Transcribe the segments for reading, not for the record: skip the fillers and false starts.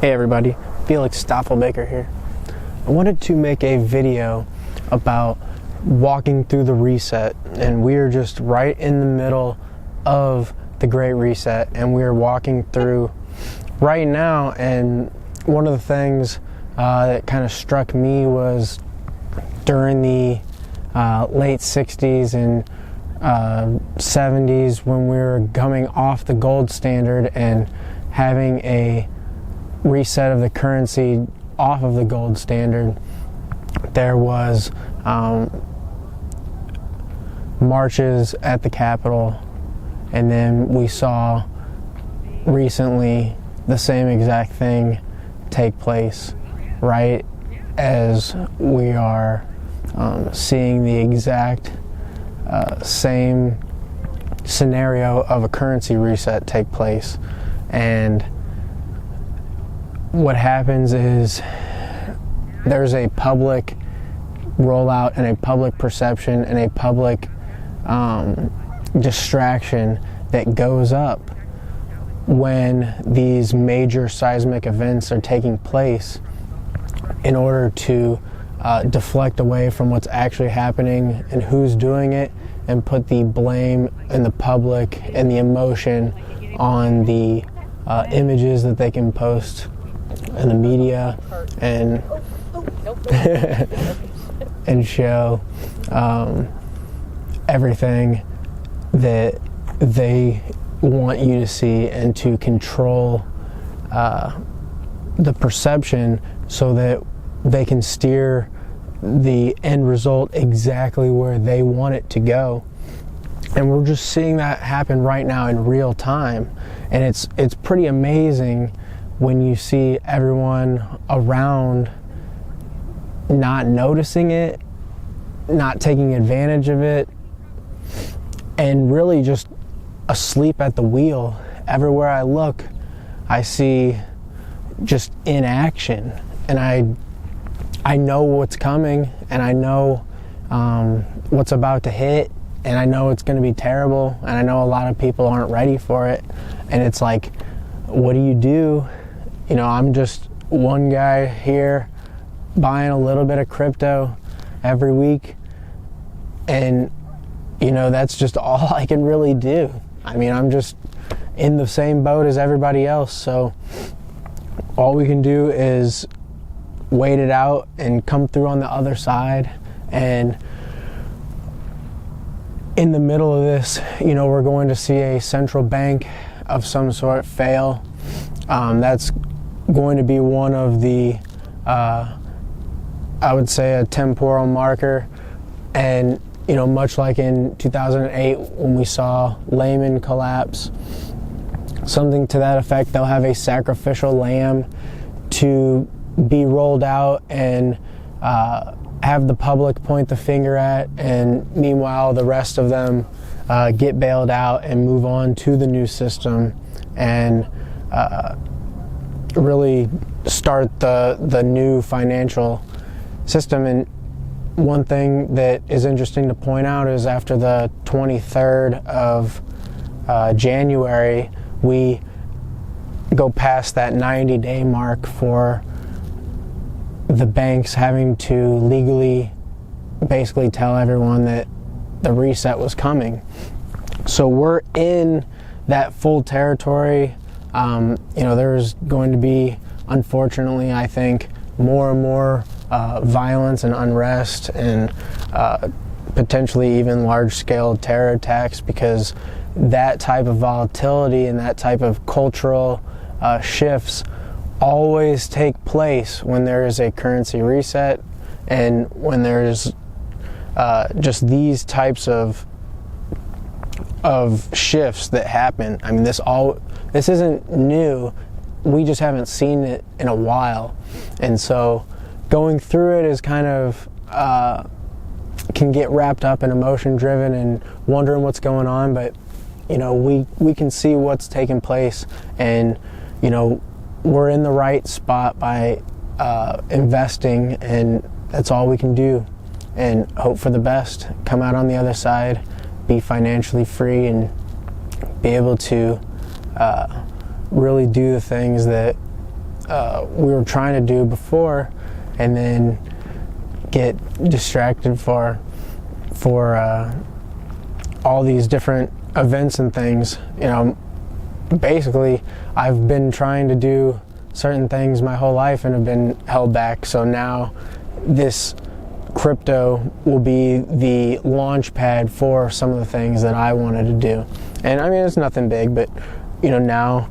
Hey everybody, Felix Staffelbaker here. I wanted to make a video about walking through the reset, and we are just right in the middle of the Great Reset, and we are walking through right now. And one of the things that kind of struck me was during the late 60s and 70s, when we were coming off the gold standard and having a reset of the currency off of the gold standard, there was marches at the Capitol, and then we saw recently the same exact thing take place right as we are seeing the exact same scenario of a currency reset take place. And what happens is there's a public rollout and a public perception and a public distraction that goes up when these major seismic events are taking place, in order to deflect away from what's actually happening and who's doing it, and put the blame and the public and the emotion on the images that they can post in the media and and show everything that they want you to see, and to control the perception so that they can steer the end result exactly where they want it to go. And we're just seeing that happen right now in real time, and it's pretty amazing when you see everyone around not noticing it, not taking advantage of it, and really just asleep at the wheel. Everywhere I look, I see just inaction, and I know what's coming, and I know what's about to hit, and I know it's going to be terrible, and I know a lot of people aren't ready for it. And it's like, what do? You know, I'm just one guy here buying a little bit of crypto every week, and you know, that's just all I can really do. I mean, I'm just in the same boat as everybody else, so all we can do is wait it out and come through on the other side. And in the middle of this, you know, we're going to see a central bank of some sort fail. That's going to be one of the, I would say, a temporal marker. And, you know, much like in 2008 when we saw Lehman collapse, something to that effect, they'll have a sacrificial lamb to be rolled out and have the public point the finger at, and meanwhile the rest of them get bailed out and move on to the new system and really start the new financial system. And one thing that is interesting to point out is after the 23rd of January, we go past that 90-day mark for the banks having to legally basically tell everyone that the reset was coming. So we're in that full territory. You know, there's going to be, unfortunately, I think, more and more violence and unrest, and potentially even large-scale terror attacks, because that type of volatility and that type of cultural shifts always take place when there is a currency reset, and when there's just these types of shifts that happen. I mean, this isn't new. We just haven't seen it in a while, and so going through it is kind of can get wrapped up in emotion driven and wondering what's going on. But you know, we can see what's taking place, and you know, we're in the right spot by investing, and that's all we can do, and hope for the best, come out on the other side, be financially free, and be able to really do the things that we were trying to do before, and then get distracted for all these different events and things. You know, basically I've been trying to do certain things my whole life and have been held back. So now this crypto will be the launch pad for some of the things that I wanted to do. And I mean, it's nothing big, but you know, now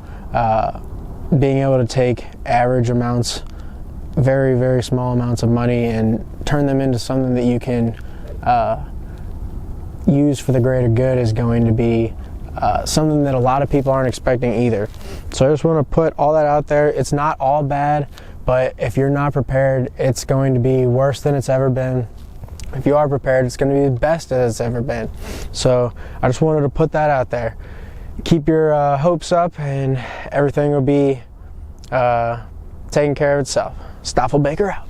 being able to take average amounts, very, very small amounts of money, and turn them into something that you can use for the greater good is going to be something that a lot of people aren't expecting either. So I just want to put all that out there. It's not all bad, but if you're not prepared, it's going to be worse than it's ever been. If you are prepared, it's going to be the best that it's ever been. So I just wanted to put that out there. Keep your hopes up, and everything will be taken care of itself. Stoffel Baker out.